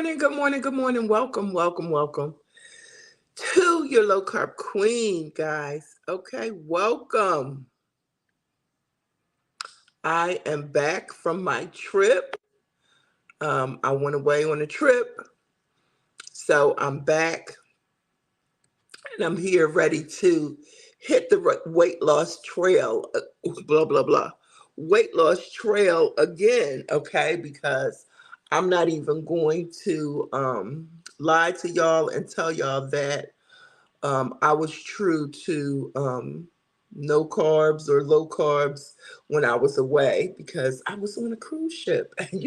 morning, good morning, good morning. Welcome, welcome, welcome to your low carb queen, guys. Okay, welcome. I am back from my trip. I went away on a trip, so I'm back and I'm here ready to hit the weight loss trail. Blah, blah, blah. Weight loss trail again, okay, because I'm not even going to lie to y'all and tell y'all that I was true to no carbs or low carbs when I was away because I was on a cruise ship. And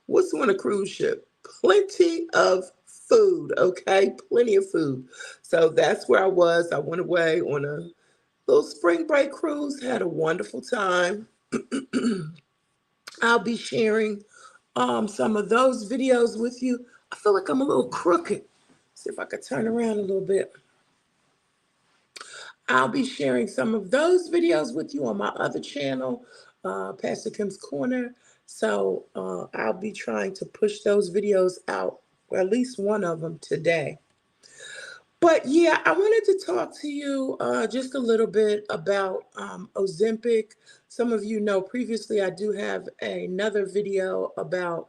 what's on a cruise ship? Plenty of food, okay? Plenty of food. So that's where I was. I went away on a little spring break cruise, had a wonderful time. I'll be sharing some of those videos with you. I feel like I'm a little crooked. See if I could turn around a little bit. I'll be sharing some of those videos with you on my other channel, Pastor Kim's Corner. So I'll be trying to push those videos out, or at least one of them today. But yeah, I wanted to talk to you just a little bit about Ozempic. Some of you know previously I do have another video about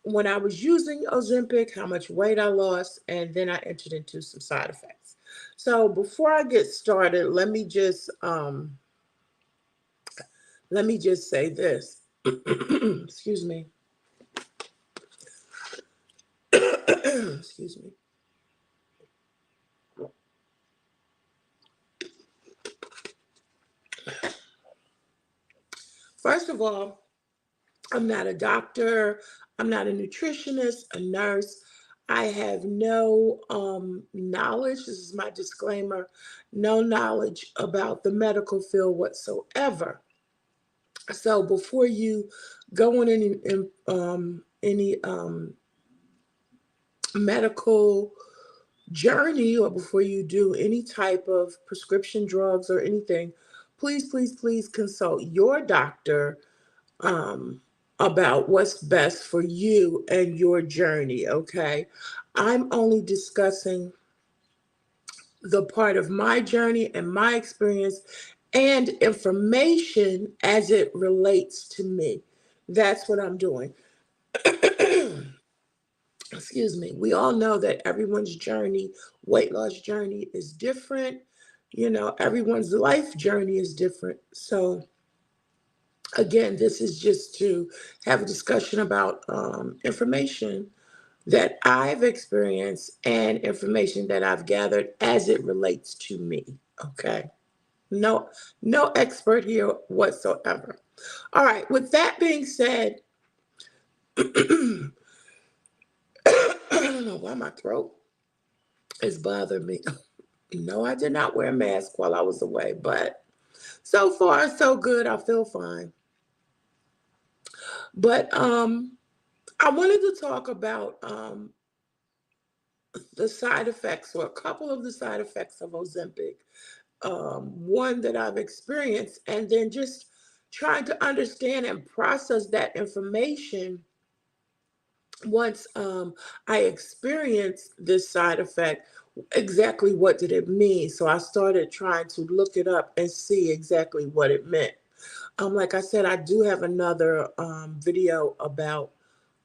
when I was using Ozempic, how much weight I lost, and then I entered into some side effects. So before I get started, let me just say this. Excuse me. Excuse me. First of all, I'm not a doctor. I'm not a nutritionist, a nurse. I have no knowledge. This is my disclaimer. No knowledge about the medical field whatsoever. So before you go on any medical journey, or before you do any type of prescription drugs or anything, please, please, please consult your doctor about what's best for you and your journey, okay? I'm only discussing the part of my journey and my experience and information as it relates to me. That's what I'm doing. Excuse me. We all know that everyone's journey, weight loss journey is different. Everyone's life journey is different. So, again, this is just to have a discussion about information that I've experienced and information that I've gathered as it relates to me. Okay. No expert here whatsoever. All right. With that being said, I don't know why my throat is bothering me. No, I did not wear a mask while I was away, but so far so good. I feel fine. But I wanted to talk about the side effects, or a couple of the side effects of Ozempic. One that I've experienced, and then just trying to understand and process that information once I experienced this side effect. Exactly what did it mean? So I started trying to look it up and see exactly what it meant. Like I said, I do have another video about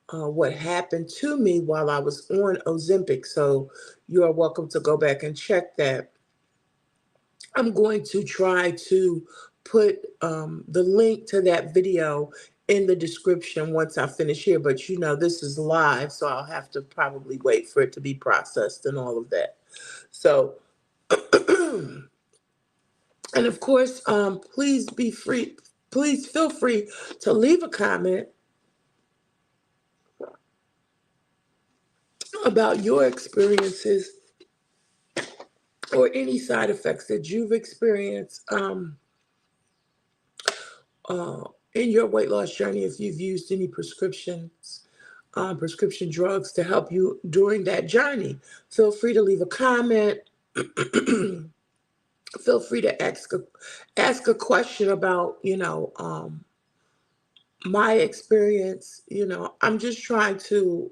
what happened to me while I was on Ozempic. So you are welcome to go back and check that. I'm going to try to put the link to that video in the description once I finish here. But this is live, so I'll have to probably wait for it to be processed and all of that. So, and of course, please be free. Please feel free to leave a comment about your experiences or any side effects that you've experienced uh, in your weight loss journey, if you've used any prescription drugs to help you during that journey. Feel free to leave a comment. Feel free to ask a question about my experience. I'm just trying to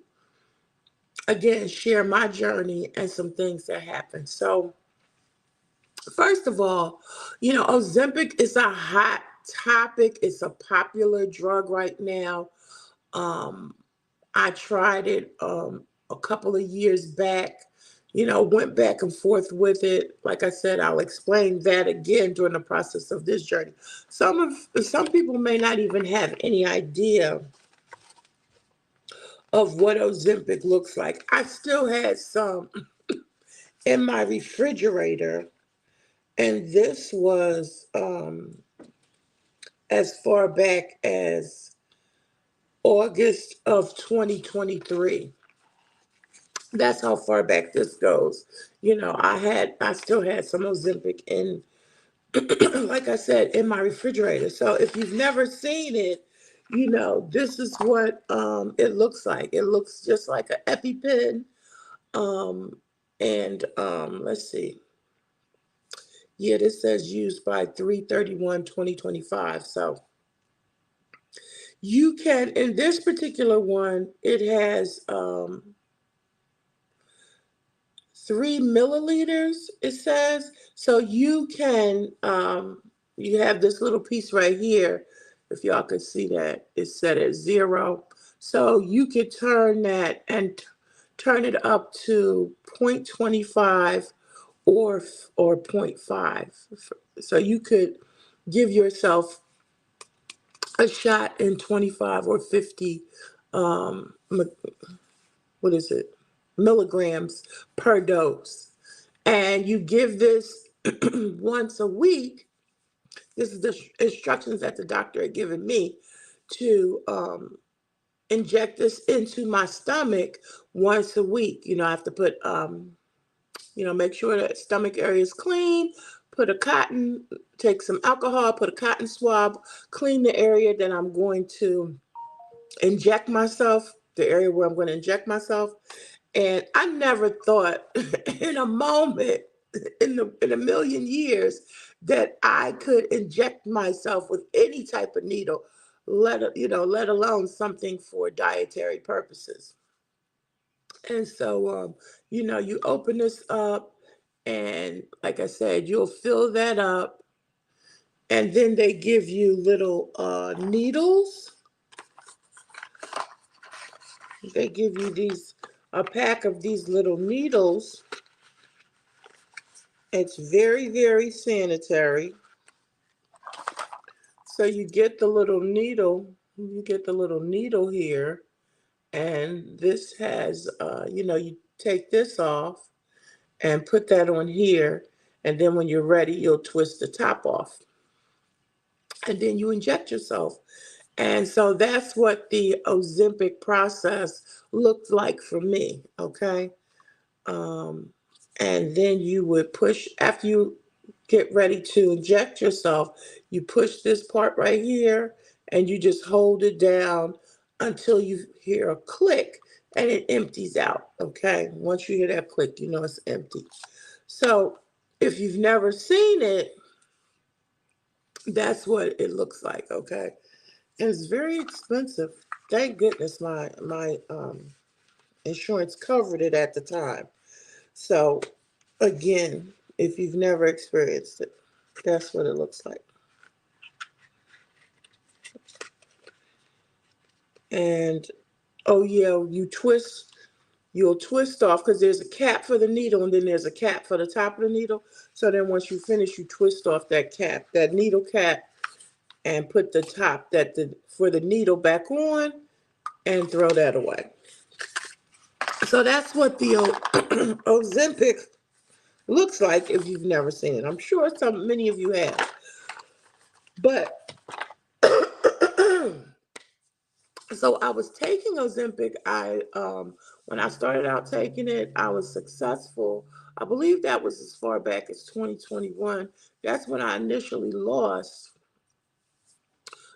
again, share my journey and some things that happened. So, first of all, Ozempic is a hot topic. It's a popular drug right now. Um, I tried it a couple of years back, went back and forth with it. Like I said, I'll explain that again during the process of this journey. Some people may not even have any idea of what Ozempic looks like. I still had some in my refrigerator, and this was as far back as August of 2023. That's how far back this goes. I still had some Ozempic in, like I said, in my refrigerator. So if you've never seen it, this is what it looks like. It looks just like an EpiPen. Um, and let's see. Yeah, this says used by 3/31/2025. So you can, in this particular one, it has 3 milliliters, it says. So you have this little piece right here. If y'all could see that, it's set at 0. So you could turn that and turn it up to 0.25 or point 0.5. So you could give yourself a shot in 25 or 50, what is it, milligrams per dose. And you give this once a week. This is the instructions that the doctor had given me to inject this into my stomach once a week. I have to put, make sure that stomach area is clean, take some alcohol, put a cotton swab, clean the area that I'm going to inject myself, the area where I'm going to inject myself. And I never thought in a moment, in a million years, that I could inject myself with any type of needle, let alone something for dietary purposes. And so, you open this up, and like I said, you'll fill that up, and then they give you little needles. They give you a pack of these little needles. It's very, very sanitary. So you get the little needle. You get the little needle here, and this has, you take this off and put that on here, and then when you're ready, you'll twist the top off, and then you inject yourself. And so that's what the Ozempic process looked like for me. Okay. Um, and then you would push, after you get ready to inject yourself, you push this part right here and you just hold it down until you hear a click and it empties out. Okay. Once you hear that click, you know it's empty. So if you've never seen it, that's what it looks like. Okay. And it's very expensive. Thank goodness my insurance covered it at the time. So again, if you've never experienced it, that's what it looks like. And oh yeah, you'll twist off because there's a cap for the needle and then there's a cap for the top of the needle. So then once you finish, you twist off that cap, that needle cap, and put the top for the needle back on and throw that away. So that's what the Ozempic looks like if you've never seen it. I'm sure many of you have. But so I was taking Ozempic. When I started out taking it, I was successful. I believe that was as far back as 2021. That's when I initially lost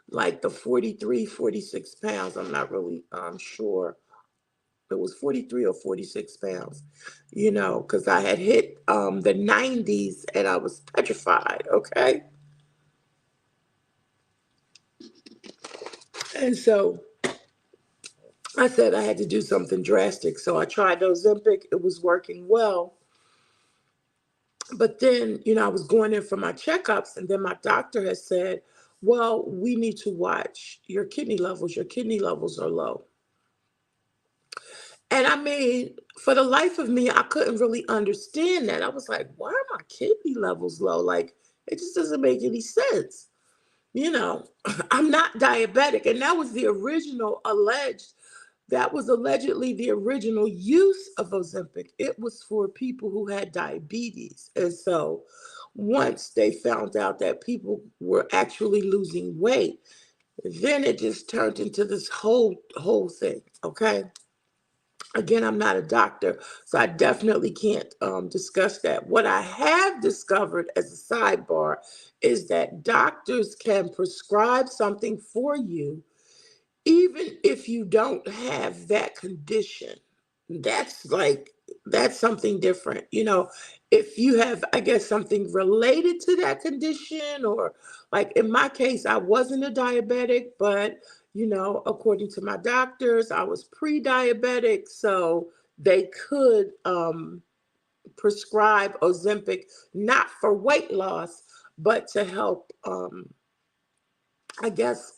like the 43, 46 pounds. I'm not really sure. It was 43 or 46 pounds, because I had hit the 90s and I was petrified. Okay. And so I said I had to do something drastic. So I tried Ozempic. It was working well. But then, I was going in for my checkups, and then my doctor has said, well, we need to watch your kidney levels. Your kidney levels are low. And I mean, for the life of me, I couldn't really understand that. I was like, why are my kidney levels low? Like, it just doesn't make any sense. You know, I'm not diabetic. And that was allegedly the original use of Ozempic. It was for people who had diabetes. And so once they found out that people were actually losing weight, then it just turned into this whole thing. Okay. Again, I'm not a doctor, so I definitely can't discuss that. What I have discovered as a sidebar is that doctors can prescribe something for you even if you don't have that condition. That's like, that's something different. If you have, I guess, something related to that condition, or like in my case, I wasn't a diabetic, but according to my doctors, I was pre-diabetic, so they could prescribe Ozempic not for weight loss, but to help I guess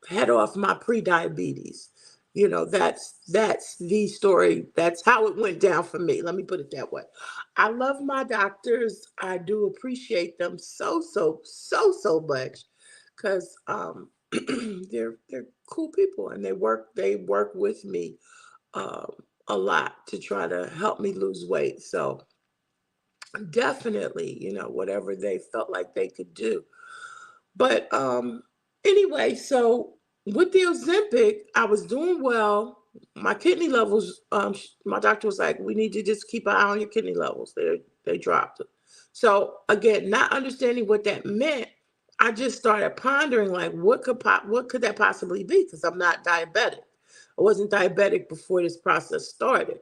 head off my pre-diabetes. That's the story. That's how it went down for me. Let me put it that way. I love my doctors. I do appreciate them so much, because they're cool people, and they work with me um, a lot to try to help me lose weight. So definitely, whatever they felt like they could do. But anyway, so with the Ozempic, I was doing well. My kidney levels, my doctor was like, "We need to just keep an eye on your kidney levels. They dropped." So again, not understanding what that meant, I just started pondering like, what could that possibly be? Because I'm not diabetic. I wasn't diabetic before this process started.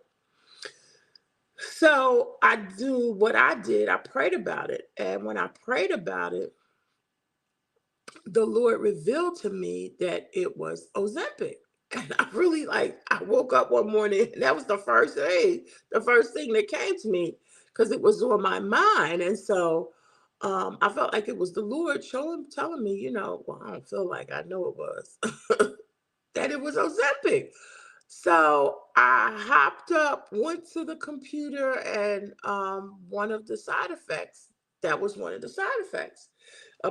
So I do what I did. I prayed about it, and when I prayed about it, the Lord revealed to me that it was Ozempic. And I really, I woke up one morning, and that was the first thing that came to me, because it was on my mind. And so I felt like it was the Lord telling me, well, I don't feel like, I know it was, that it was Ozempic. So I hopped up, went to the computer, and that was one of the side effects,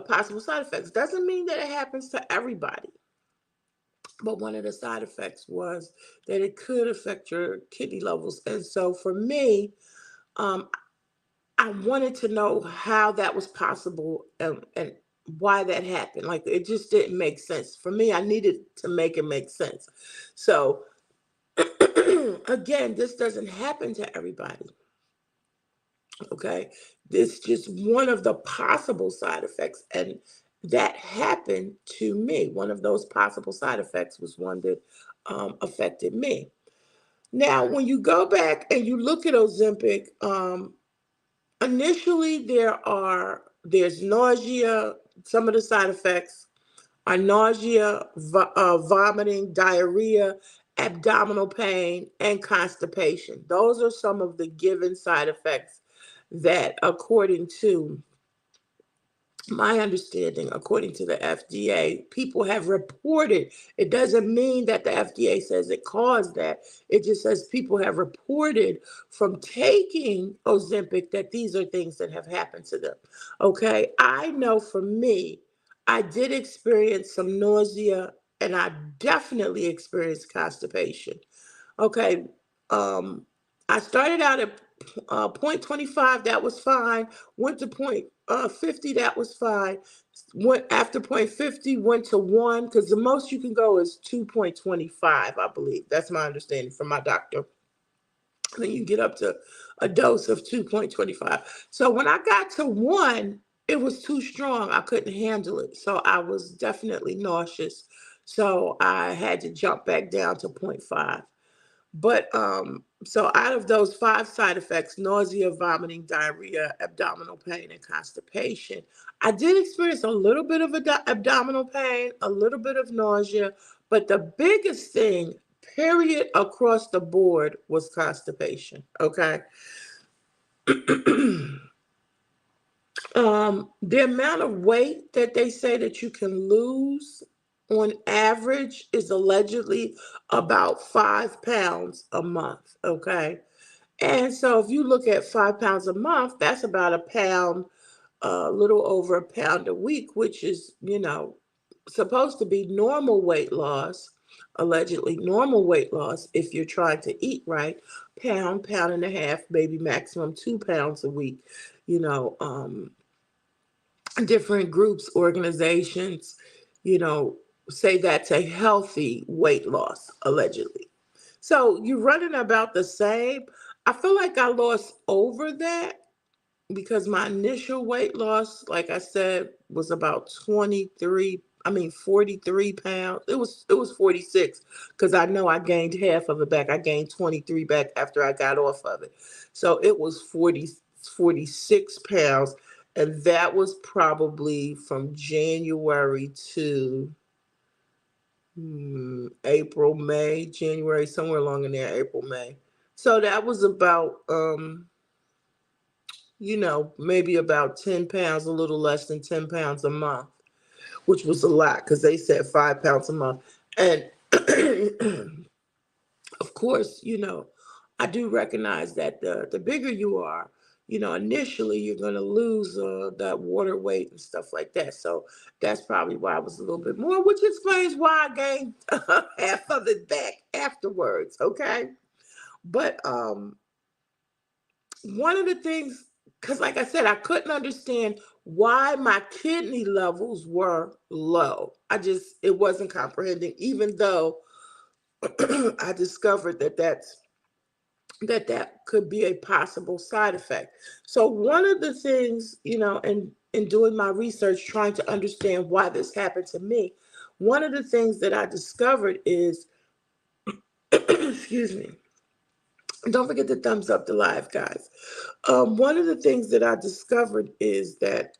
possible side effects. Doesn't mean that it happens to everybody, but one of the side effects was that it could affect your kidney levels. And so for me, um, I wanted to know how that was possible, and why that happened. Like, it just didn't make sense. For me, I needed to make it make sense. So again, this doesn't happen to everybody. Okay. This is just one of the possible side effects. And that happened to me. One of those possible side effects was one that affected me. Now, when you go back and you look at Ozempic, initially there's nausea. Some of the side effects are nausea, vomiting, diarrhea, abdominal pain, and constipation. Those are some of the given side effects that, according to my understanding, according to the FDA, people have reported. It doesn't mean that the FDA says it caused that. It just says people have reported from taking Ozempic that these are things that have happened to them. Okay. I know for me, I did experience some nausea, and I definitely experienced constipation. Okay. Um, I started out at point 25, that was fine. Went to point 50, that was fine. Went after point 50, went to 1, because the most you can go is 2.25, I believe. That's my understanding from my doctor. Then you get up to a dose of 2.25. So when I got to 1, it was too strong. I couldn't handle it. So I was definitely nauseous. So I had to jump back down to point 0.5. But so out of those 5 side effects, nausea, vomiting, diarrhea, abdominal pain, and constipation, I did experience a little bit of abdominal pain, a little bit of nausea, but the biggest thing period, across the board, was constipation. Okay. The amount of weight that they say that you can lose on average is allegedly about 5 pounds a month. Okay. And so if you look at 5 pounds a month, that's about a pound, a little over a pound a week, which is, supposed to be normal weight loss, allegedly normal weight loss if you're trying to eat right, pound, pound and a half, maybe maximum 2 pounds a week. You know, different groups, organizations, you know, say that's a healthy weight loss, allegedly. So you're running about the same. I feel like I lost over that because my initial weight loss, like I said, was about 43 pounds. It was 46 because I know I gained half of it back. I gained 23 back after I got off of it. So it was 46 pounds. And that was probably from January to April, May, January, somewhere along in there, April, May. So that was about maybe about 10 pounds, a little less than 10 pounds a month, which was a lot because they said 5 pounds a month. And of course, I do recognize that the bigger you are, initially you're going to lose that water weight and stuff like that. So that's probably why I was a little bit more, which explains why I gained half of it back afterwards. Okay. But one of the things, because like I said, I couldn't understand why my kidney levels were low. It wasn't comprehending, even though I discovered that could be a possible side effect. So one of the things, in doing my research, trying to understand why this happened to me, one of the things that I discovered is, excuse me, don't forget to thumbs up the live, guys. One of the things that I discovered is that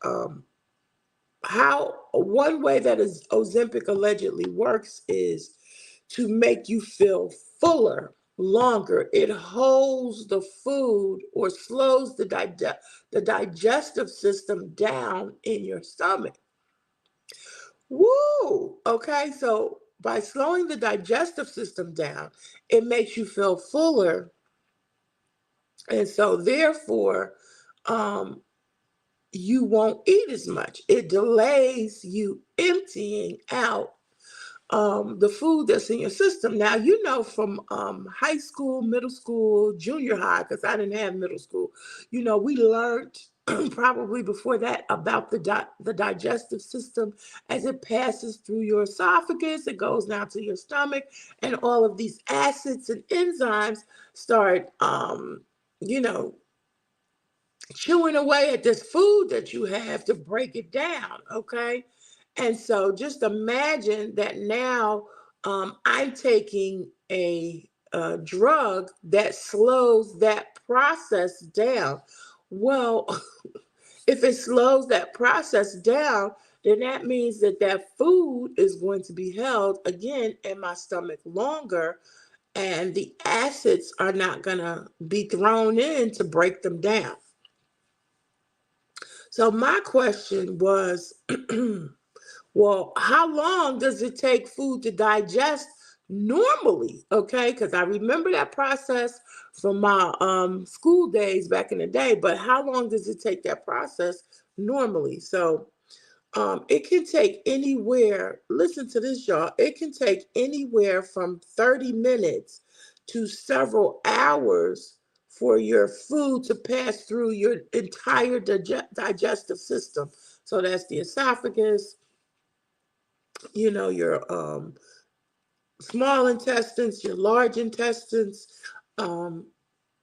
how one way that is Ozempic allegedly works is to make you feel fuller longer. It holds the food or slows the digestive system down in your stomach. Woo! Okay, so by slowing the digestive system down, it makes you feel fuller. And so therefore, um, you won't eat as much. It delays you emptying out the food that's in your system. Now, from high school, middle school, junior high, because I didn't have middle school, we learned probably before that about the digestive system as it passes through your esophagus, it goes down to your stomach, and all of these acids and enzymes start, you know, chewing away at this food that you have to break it down, okay? And so just imagine that now I'm taking a drug that slows that process down. Well, if it slows that process down, then that means that food is going to be held again in my stomach longer, and the acids are not going to be thrown in to break them down. So my question was, well, how long does it take food to digest normally? Okay, because I remember that process from my school days back in the day, but how long does it take that process normally? So it can take anywhere, listen to this, y'all, it can take anywhere from 30 minutes to several hours for your food to pass through your entire digestive system. So that's the esophagus, your small intestines, your large intestines. Um,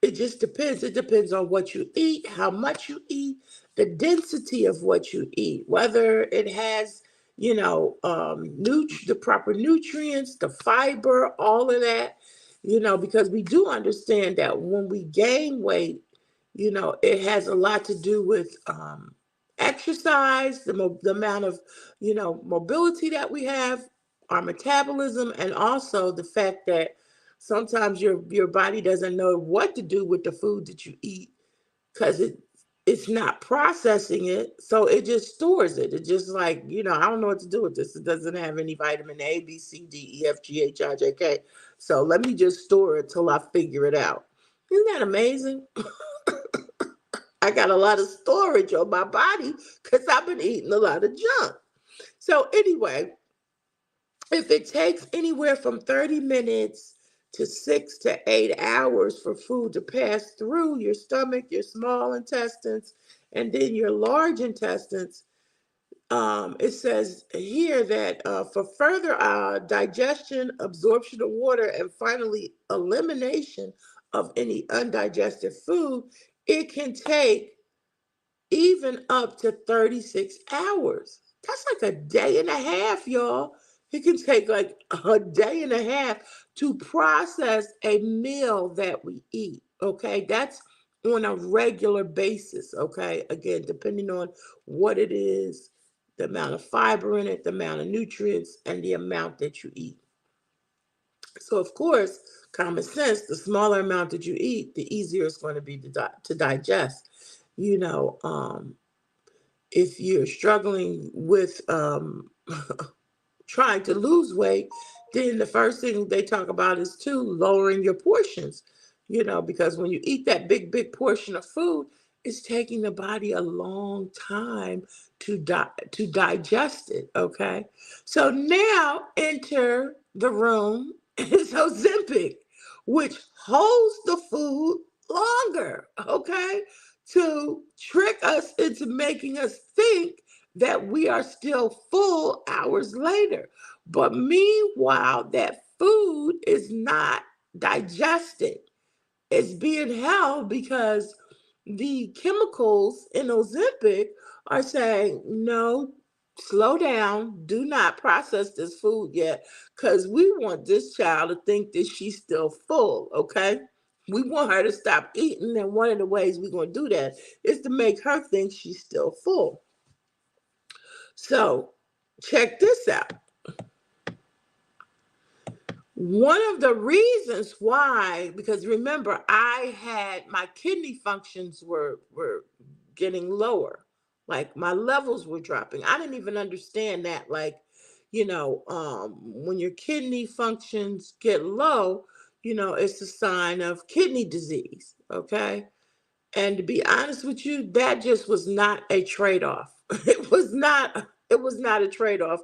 it just depends. It depends on what you eat, how much you eat, the density of what you eat, whether it has, the proper nutrients, the fiber, all of that, because we do understand that when we gain weight, it has a lot to do with exercise, the amount of, mobility that we have, our metabolism, and also the fact that sometimes your body doesn't know what to do with the food that you eat because it's not processing it, so it just stores it. It's just like, I don't know what to do with this. It doesn't have any vitamin A, B, C, D, E, F, G, H, I, J, K. So let me just store it till I figure it out. Isn't that amazing? I got a lot of storage on my body because I've been eating a lot of junk. So anyway, if it takes anywhere from 30 minutes to 6 to 8 hours for food to pass through your stomach, your small intestines, and then your large intestines, it says here that for further digestion, absorption of water, and finally elimination of any undigested food, it can take even up to 36 hours. That's like a day and a half, y'all. It can take like a day and a half to process a meal that we eat. Okay. That's on a regular basis. Okay. Again, depending on what it is, the amount of fiber in it, the amount of nutrients, and the amount that you eat. So, of course, common sense, the smaller amount that you eat, the easier it's going to be to digest. You know, if you're struggling with trying to lose weight, then the first thing they talk about is too lowering your portions, because when you eat that big portion of food, it's taking the body a long time to digest it. Okay. So now enter the room is Ozempic, which holds the food longer. Okay. To trick us into making us think that we are still full hours later. But meanwhile, that food is not digested. It's being held because the chemicals in Ozempic are saying, no, slow down, do not process this food yet, because we want this child to think that she's still full, okay? We want her to stop eating, and one of the ways we're going to do that is to make her think she's still full. So check this out. One of the reasons why, because remember, I had my kidney functions were getting lower, like my levels were dropping. I didn't even understand that. Like, when your kidney functions get low, it's a sign of kidney disease. Okay. And to be honest with you, that just was not a trade-off. It was not a trade-off.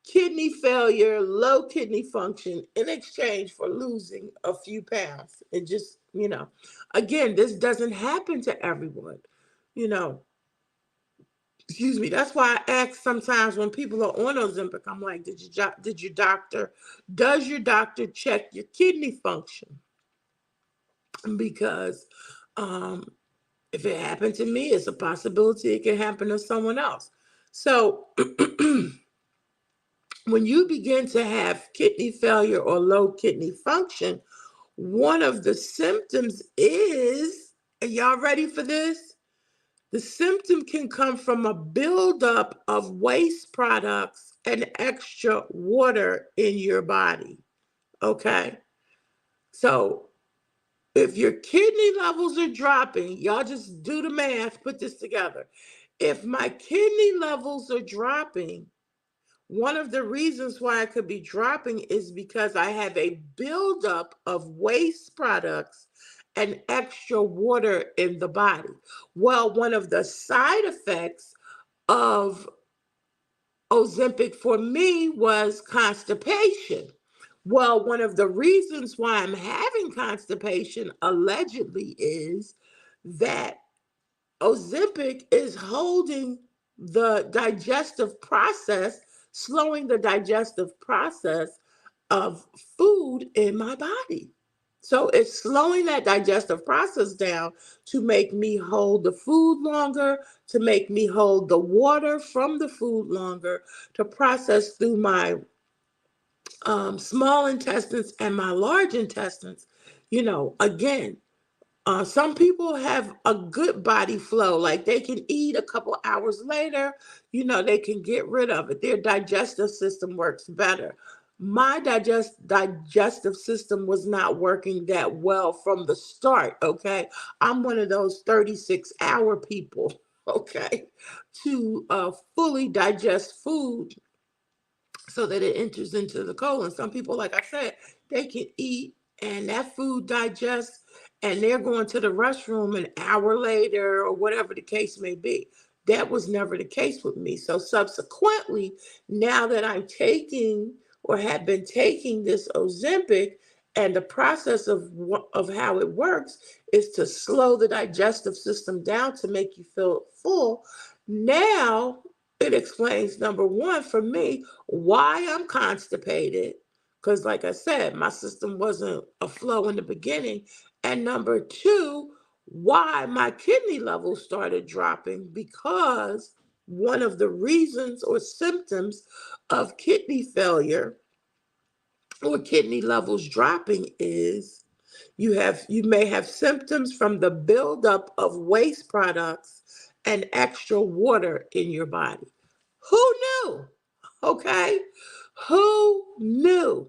Kidney failure, low kidney function in exchange for losing a few pounds. It just, again, this doesn't happen to everyone. You know, excuse me. That's why I ask sometimes when people are on Ozempic, I'm like, does your doctor check your kidney function? Because if it happened to me, it's a possibility it can happen to someone else. So when you begin to have kidney failure or low kidney function, one of the symptoms is, are y'all ready for this? The symptom can come from a buildup of waste products and extra water in your body. Okay. So if your kidney levels are dropping, y'all just do the math, put this together. If my kidney levels are dropping, one of the reasons why I could be dropping is because I have a buildup of waste products and extra water in the body. Well, one of the side effects of Ozempic for me was constipation. Well, one of the reasons why I'm having constipation allegedly is that Ozempic is holding the digestive process, slowing the digestive process of food in my body. So it's slowing that digestive process down to make me hold the food longer, to make me hold the water from the food longer, to process through my small intestines and my large intestines. Again, some people have a good body flow, like they can eat a couple hours later, they can get rid of it. Their digestive system works better. my digestive system was not working that well from the start. Okay, I'm one of those 36-hour people. Okay, to fully digest food so that it enters into the colon. Some people, like I said, they can eat and that food digests and they're going to the restroom an hour later or whatever the case may be. That was never the case with me. So subsequently, now that I'm taking or have been taking this Ozempic, and the process of how it works is to slow the digestive system down to make you feel full. Now it explains, number one, for me, why I'm constipated. Because, like I said, my system wasn't a flow in the beginning. And number two, why my kidney levels started dropping. Because one of the reasons or symptoms of kidney failure or kidney levels dropping is you may have symptoms from the buildup of waste products and extra water in your body. Who knew? Okay. Who knew?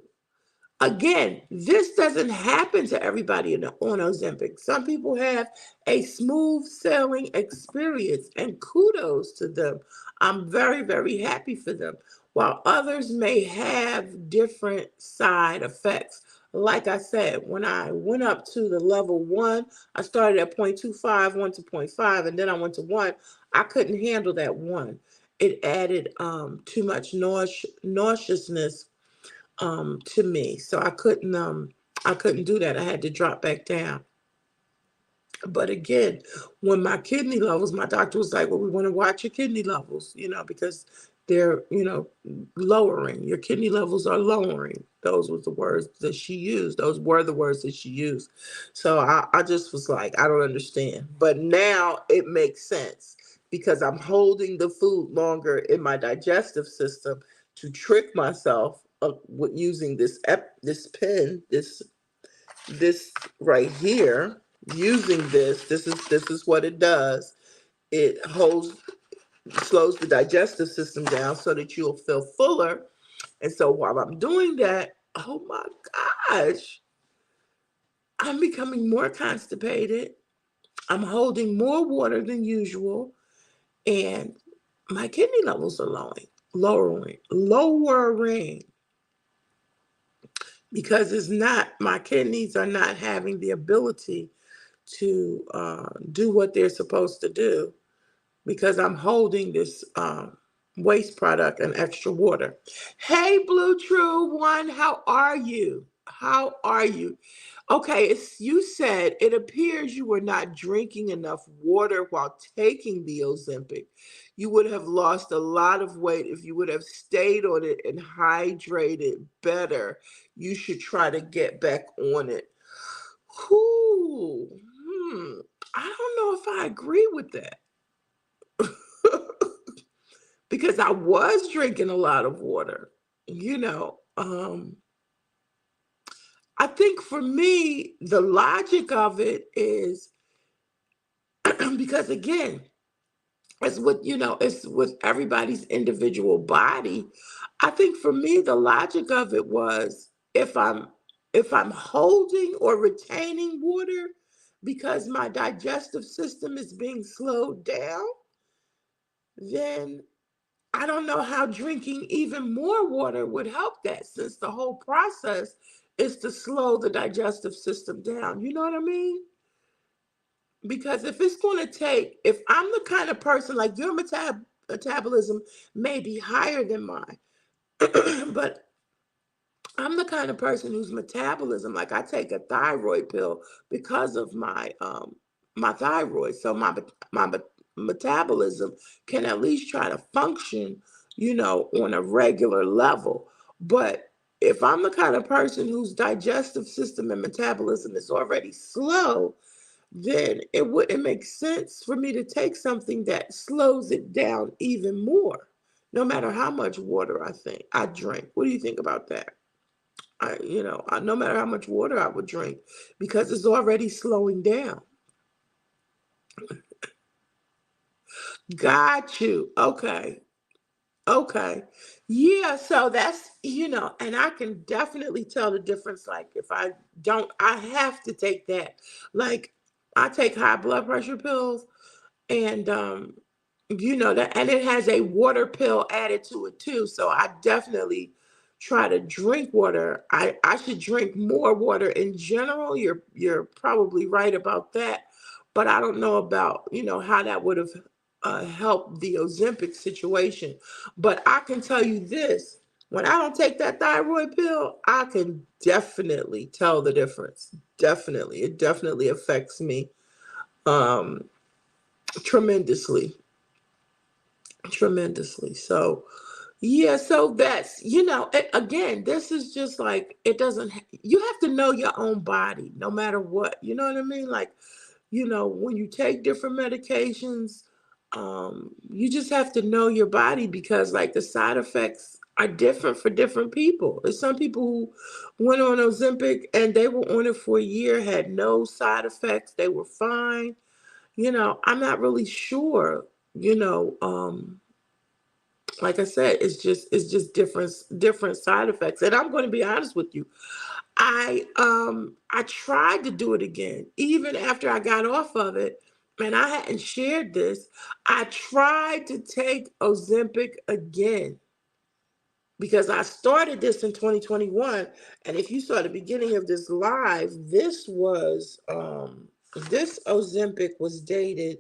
Again, this doesn't happen to everybody on Ozempic. Some people have a smooth sailing experience, and kudos to them. I'm very, very happy for them. While others may have different side effects. Like I said, when I went up to the level 1, I started at 0.25, went to zero point 0.5, and then I went to 1. I couldn't handle that 1. It added too much nauseousness to me. So I couldn't do that. I had to drop back down. But again, when my kidney levels, my doctor was like, well, we want to watch your kidney levels, because they're, lowering. Your kidney levels are lowering. Those were the words that she used. Those were the words that she used. So I just was like, I don't understand. But now it makes sense because I'm holding the food longer in my digestive system to trick myself with using this pen, this right here, using this is what it does. It slows the digestive system down so that you'll feel fuller. And so while I'm doing that, oh my gosh, I'm becoming more constipated. I'm holding more water than usual, and my kidney levels are lowering, because my kidneys are not having the ability to do what they're supposed to do because I'm holding this waste product and extra water. Hey, Blue True One, how are you? How are you? Okay, you said it appears you were not drinking enough water while taking the Ozempic. You would have lost a lot of weight if you would have stayed on it and hydrated better. You should try to get back on it. Whew. I don't know if I agree with that. Because I was drinking a lot of water, I think for me, the logic of it is because again, it's with everybody's individual body. I think for me, the logic of it was if I'm holding or retaining water because my digestive system is being slowed down, then I don't know how drinking even more water would help that, since the whole process is to slow the digestive system down. You know what I mean? Because if I'm the kind of person, like your metabolism may be higher than mine, but I'm the kind of person whose metabolism, like I take a thyroid pill because of my thyroid, so metabolism can at least try to function, on a regular level. But if I'm the kind of person whose digestive system and metabolism is already slow, then it wouldn't make sense for me to take something that slows it down even more, no matter how much water I drink. What do you think about that? No matter how much water I would drink, because it's already slowing down. Got you. Okay. Okay. Yeah, so that's, and I can definitely tell the difference. Like if I don't, I have to take that. Like I take high blood pressure pills, and that, and it has a water pill added to it too. So I definitely try to drink water. I should drink more water in general. You're probably right about that, but I don't know about how that would have helped the Ozempic situation. But I can tell you this: when I don't take that thyroid pill, I can definitely tell the difference. Definitely, it definitely affects me um, tremendously, tremendously. So yeah, so that's, again, this is just like, it doesn't, you have to know your own body no matter what. You know what I mean? Like, when you take different medications, you just have to know your body, because like the side effects are different for different people. There's some people who went on Ozempic and they were on it for a year, had no side effects, they were fine. I'm not really sure, you know, um, like I said, it's just different side effects. And I'm going to be honest with you. I tried to do it again, even after I got off of it, and I hadn't shared this. I tried to take Ozempic again because I started this in 2021. And if you saw the beginning of this live, this Ozempic was dated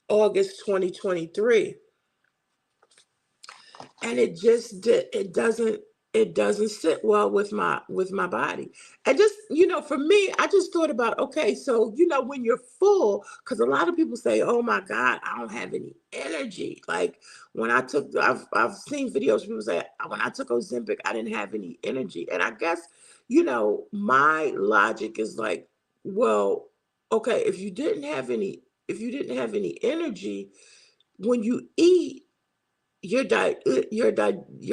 August 2023. And it doesn't sit well with my body. And just, for me, I just thought about, okay, so when you're full, because a lot of people say, oh my God, I don't have any energy. Like when I've seen videos, people say, when I took Ozempic, I didn't have any energy. And I guess, my logic is like, well, okay, if you didn't have any energy, when you eat, your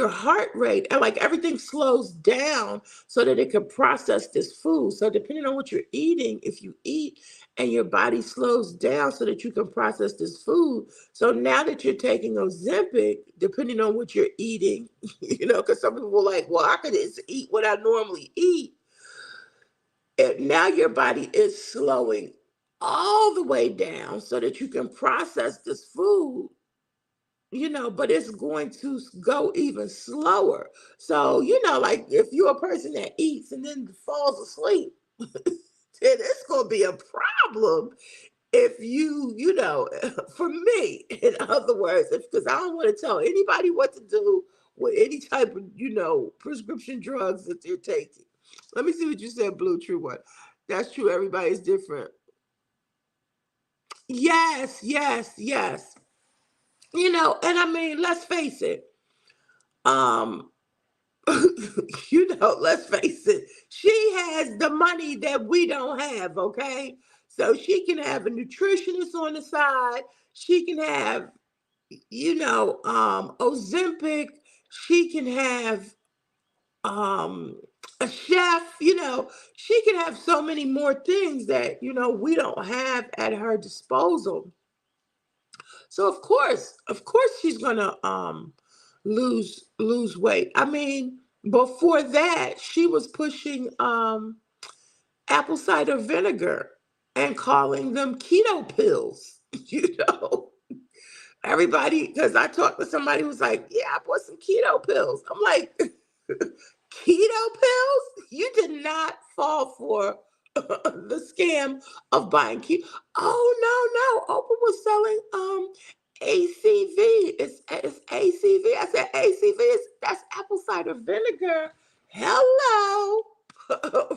heart rate, and like everything slows down so that it can process this food. So depending on what you're eating, if you eat and your body slows down so that you can process this food. So now that you're taking Ozempic, depending on what you're eating, because some people are like, well, I could just eat what I normally eat. And now your body is slowing all the way down so that you can process this food, but it's going to go even slower. So, like if you're a person that eats and then falls asleep, then it's going to be a problem if for me, in other words, because I don't want to tell anybody what to do with any type of, prescription drugs that they're taking. Let me see what you said, Blue True One. That's true. Everybody's different. Yes, yes, yes. And I mean, let's face it. Um, let's face it, she has the money that we don't have, okay? So she can have a nutritionist on the side. She can have, Ozempic. She can have a chef, she can have so many more things that, we don't have at her disposal. So of course she's gonna lose weight. I mean, before that, she was pushing apple cider vinegar and calling them keto pills. You know, everybody, because I talked to somebody who was like, "Yeah, I bought some keto pills." I'm like, "Keto pills? You did not fall for the scam of buying keto." Oh no, no, Oprah was selling ACV. It's ACV. I said ACV is that's apple cider vinegar. Hello.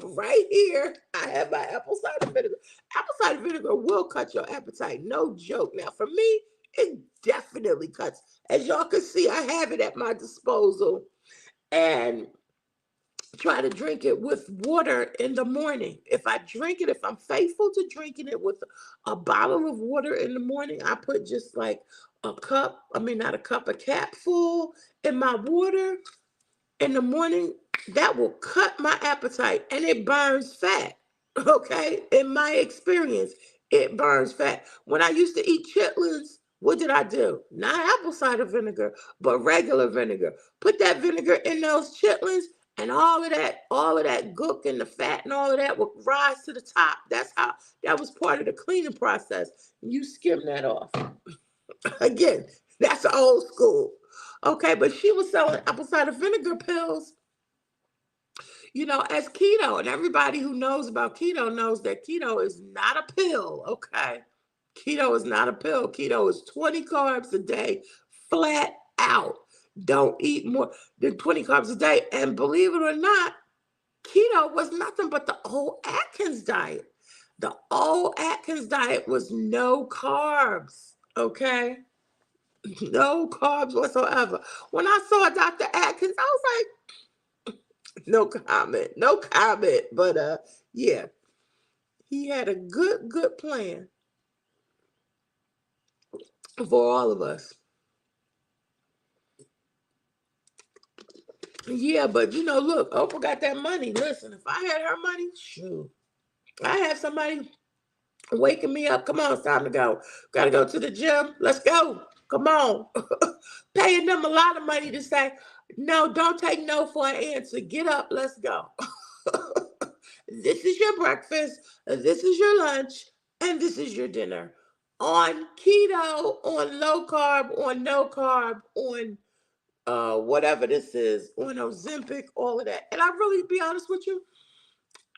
Right here, I have my apple cider vinegar. Apple cider vinegar will cut your appetite, no joke. Now, for me, it definitely cuts. As y'all can see, I have it at my disposal, and try to drink it with water in the morning. If I drink it, if I'm faithful to drinking it with a bottle of water in the morning, I put just like a cup, I mean, not a cup, a cap full in my water in the morning. That will cut my appetite, and it burns fat. Okay. In my experience, it burns fat. When I used to eat chitlins, What did I do? Not apple cider vinegar, but regular vinegar. Put that vinegar in those chitlins, and all of that gook and the fat and all of that will rise to the top. That was part of the cleaning process. You skim that off. Again, that's old school. Okay, but she was selling apple cider vinegar pills, as keto. And everybody who knows about keto knows that keto is not a pill. Okay. Keto is not a pill. Keto is 20 carbs a day, flat out. Don't eat more than 20 carbs a day. And believe it or not, keto was nothing but the old Atkins diet. The old Atkins diet was no carbs. Okay. No carbs whatsoever. When I saw Dr. Atkins, I was like, no comment, no comment. But yeah, he had a good plan for all of us. Yeah, but look, Oprah got that money. Listen, if I had her money, shoot, I had somebody waking me up. Come on, it's time to go. Got to go to the gym. Let's go. Come on. Paying them a lot of money to say, no, don't take no for an answer. Get up. Let's go. This is your breakfast. This is your lunch. And this is your dinner. On keto, on low carb, on no carb, on whatever this is, on Ozempic, all of that. And I really, be honest with you,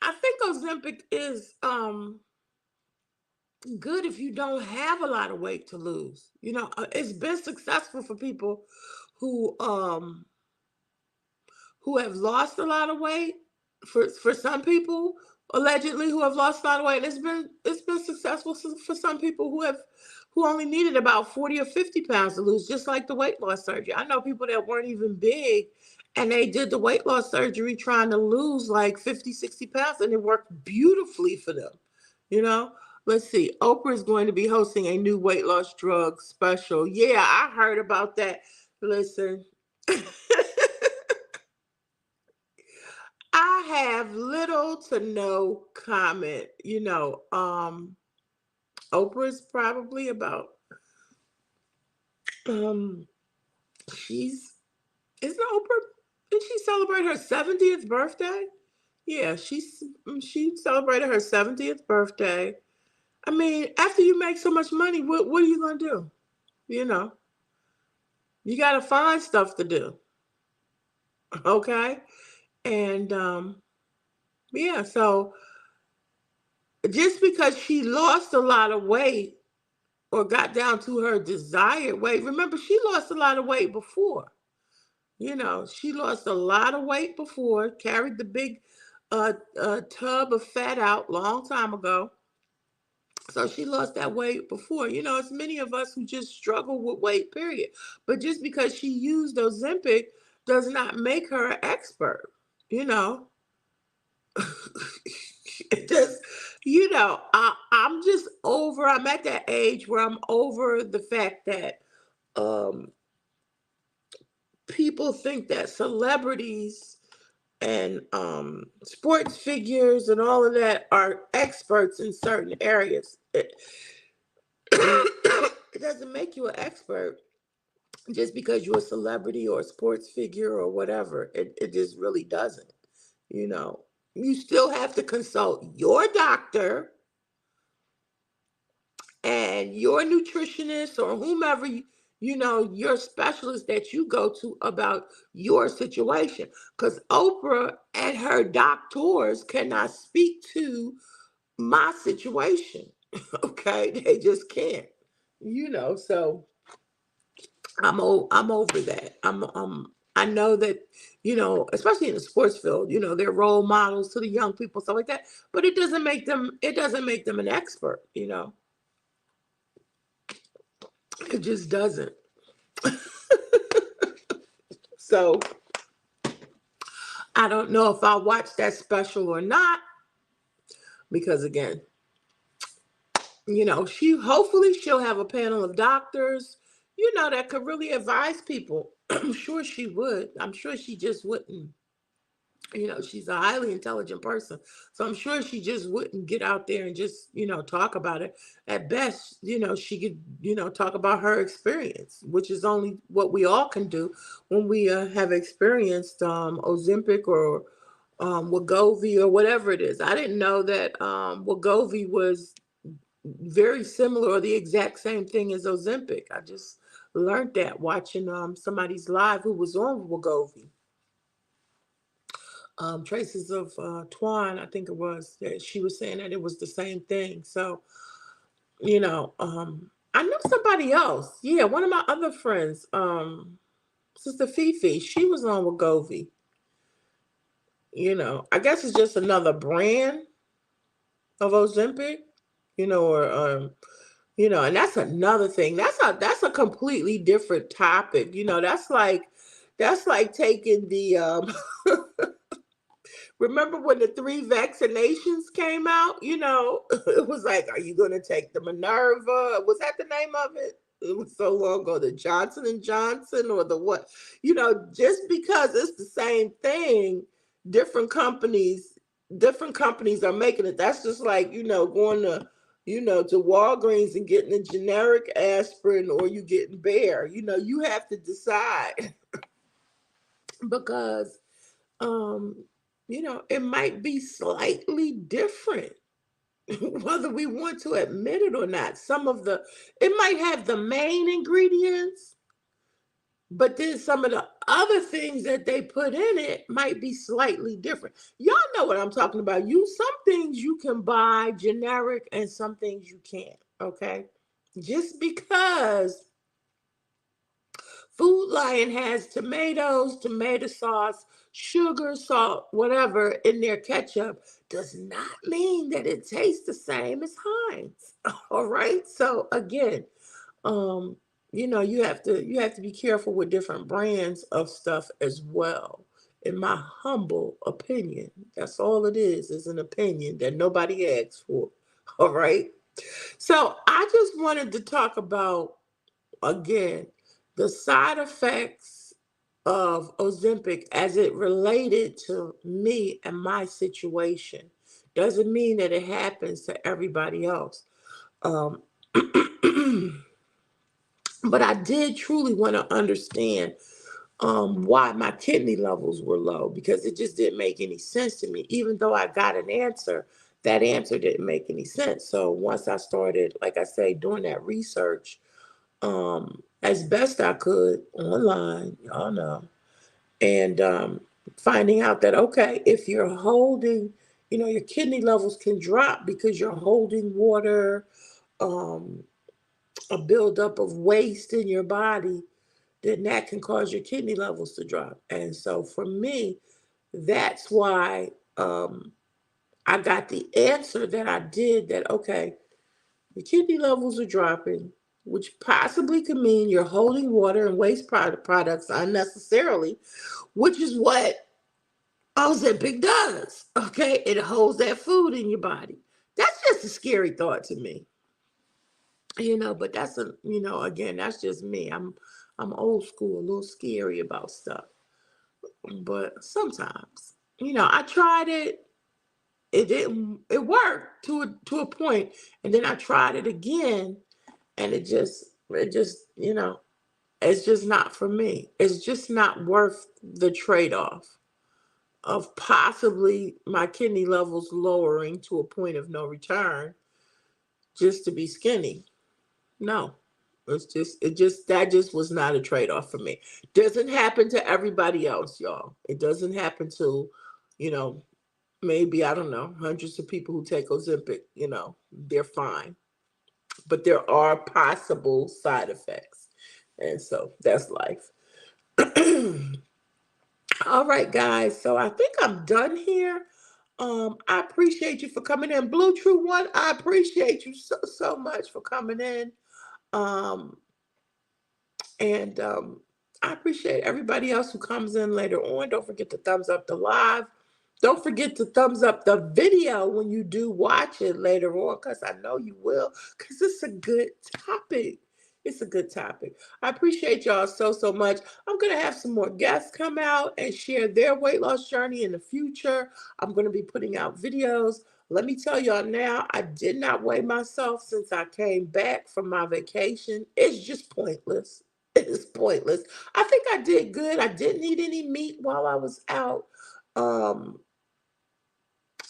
I think Ozempic is good if you don't have a lot of weight to lose. It's been successful for people who have lost a lot of weight. For some people, allegedly, who have lost a lot of weight, it's been successful for some people who only needed about 40 or 50 pounds to lose, just like the weight loss surgery. I know people that weren't even big, and they did the weight loss surgery trying to lose like 50, 60 pounds, and it worked beautifully for them. Let's see. Oprah is going to be hosting a new weight loss drug special. Yeah, I heard about that. Listen. I have little to no comment. Oprah's probably about she's isn't Oprah, did she celebrate her 70th birthday? Yeah, she celebrated her 70th birthday. I mean, after you make so much money, what are you gonna do? You gotta find stuff to do. Okay. And yeah, so just because she lost a lot of weight or got down to her desired weight, remember, she lost a lot of weight before. She lost a lot of weight before, carried the big tub of fat out long time ago. So she lost that weight before. It's many of us who just struggle with weight, period. But just because she used Ozempic does not make her an expert. It just, I'm at that age where I'm over the fact that people think that celebrities and sports figures and all of that are experts in certain areas. It doesn't make you an expert just because you're a celebrity or a sports figure or whatever. It just really doesn't. You still have to consult your doctor and your nutritionist or whomever your specialist that you go to about your situation, because Oprah and her doctors cannot speak to my situation. Okay, they just can't. So I'm over that. I know that especially in the sports field, they're role models to the young people, stuff like that, but it doesn't make them an expert. It just doesn't. So I don't know if I'll watch that special or not, because again, hopefully she'll have a panel of doctors, that could really advise people. I'm sure she would. I'm sure she just wouldn't She's a highly intelligent person. So I'm sure she just wouldn't get out there and just, talk about it. At best, she could, talk about her experience, which is only what we all can do when we have experienced Ozempic or Wegovy or whatever it is. I didn't know that Wegovy was very similar or the exact same thing as Ozempic. I just learned that watching somebody's live who was on Wegovy. Traces of Twine, I think it was, that she was saying that it was the same thing. So, I know somebody else. Yeah, one of my other friends, Sister Fifi, she was on Wegovy. I guess it's just another brand of Ozempic, or and that's another thing. That's a completely different topic. That's like taking the remember when the 3 vaccinations came out? It was like, are you going to take the Minerva? Was that the name of it? It was so long ago, the Johnson and Johnson or the what? Just because it's the same thing, different companies, different companies are making it. That's just like, going to Walgreens and getting a generic aspirin or you getting Bayer. You have to decide because um it might be slightly different, whether we want to admit it or not. It might have the main ingredients, but then some of the other things that they put in it might be slightly different. Y'all know what I'm talking about. Some things you can buy generic and some things you can't, okay? Just because Food Lion has tomatoes, tomato sauce, sugar, salt, whatever in their ketchup does not mean that it tastes the same as Heinz. All right. So again, um, you have to be careful with different brands of stuff as well. In my humble opinion, that's all it is an opinion that nobody asks for. All right. So I just wanted to talk about again the side effects of Ozempic as it related to me and my situation. Doesn't mean that it happens to everybody else. Um, but I did truly want to understand why my kidney levels were low because it just didn't make any sense to me. Even though I got an answer, that answer didn't make any sense. So once I started, like I say, doing that research, as best I could online, y'all know, and finding out that, okay, if you're holding, your kidney levels can drop because you're holding water, um, a buildup of waste in your body, then that can cause your kidney levels to drop. And so for me, that's why I got the answer that I did that, okay, your kidney levels are dropping, which possibly could mean you're holding water and waste products unnecessarily, which is what Ozempic does. Okay, it holds that food in your body. That's just a scary thought to me, But that's again, that's just me. I'm old school, a little scary about stuff, but sometimes, I tried it. It didn't. It worked to a point, and then I tried it again, and it just it's just not for me. It's just not worth the trade-off of possibly my kidney levels lowering to a point of no return just to be skinny. No. That just was not a trade-off for me. Doesn't happen to everybody else, y'all. It doesn't happen to, you know, maybe, I don't know, hundreds of people who take Ozempic, they're fine. But there are possible side effects. And so that's life. All right, guys. So I think I'm done here. I appreciate you for coming in. Blue True One, I appreciate you so much for coming in. Um, and I appreciate everybody else who comes in later on. Don't forget to thumbs up the live. Don't forget to thumbs up the video when you do watch it later on, because I know you will, because it's a good topic. It's a good topic. I appreciate y'all so much. I'm going to have some more guests come out and share their weight loss journey in the future. I'm going to be putting out videos. Let me tell y'all now, I did not weigh myself since I came back from my vacation. It's just pointless. It is pointless. I think I did good. I didn't eat any meat while I was out. Um,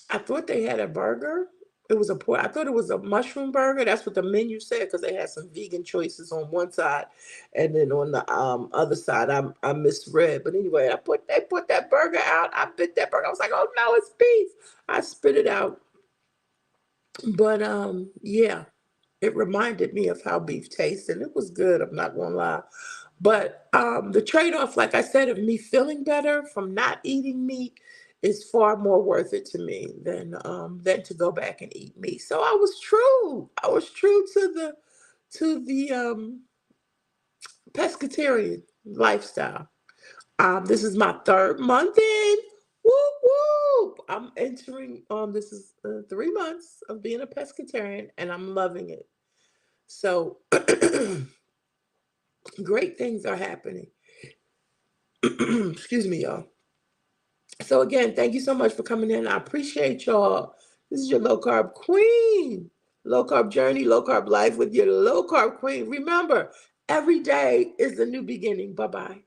I thought they had a burger. It was a pork. I thought it was a mushroom burger. That's what the menu said because they had some vegan choices on one side, and then on the other side, I misread. But anyway, they put that burger out. I bit that burger. I was like, oh no, it's beef. I spit it out. But yeah, it reminded me of how beef tastes, and it was good. I'm not gonna lie. But the trade-off, like I said, of me feeling better from not eating meat is far more worth it to me than to go back and eat meat. So I was true. I was true to the pescatarian lifestyle. This is my third month in. Whoop whoop! I'm entering. This is 3 months of being a pescatarian, and I'm loving it. So great things are happening. Excuse me, y'all. So again, thank you so much for coming in. I appreciate y'all. This is your low carb queen. Low carb journey, low carb life with your low carb queen. Remember, every day is a new beginning. Bye bye.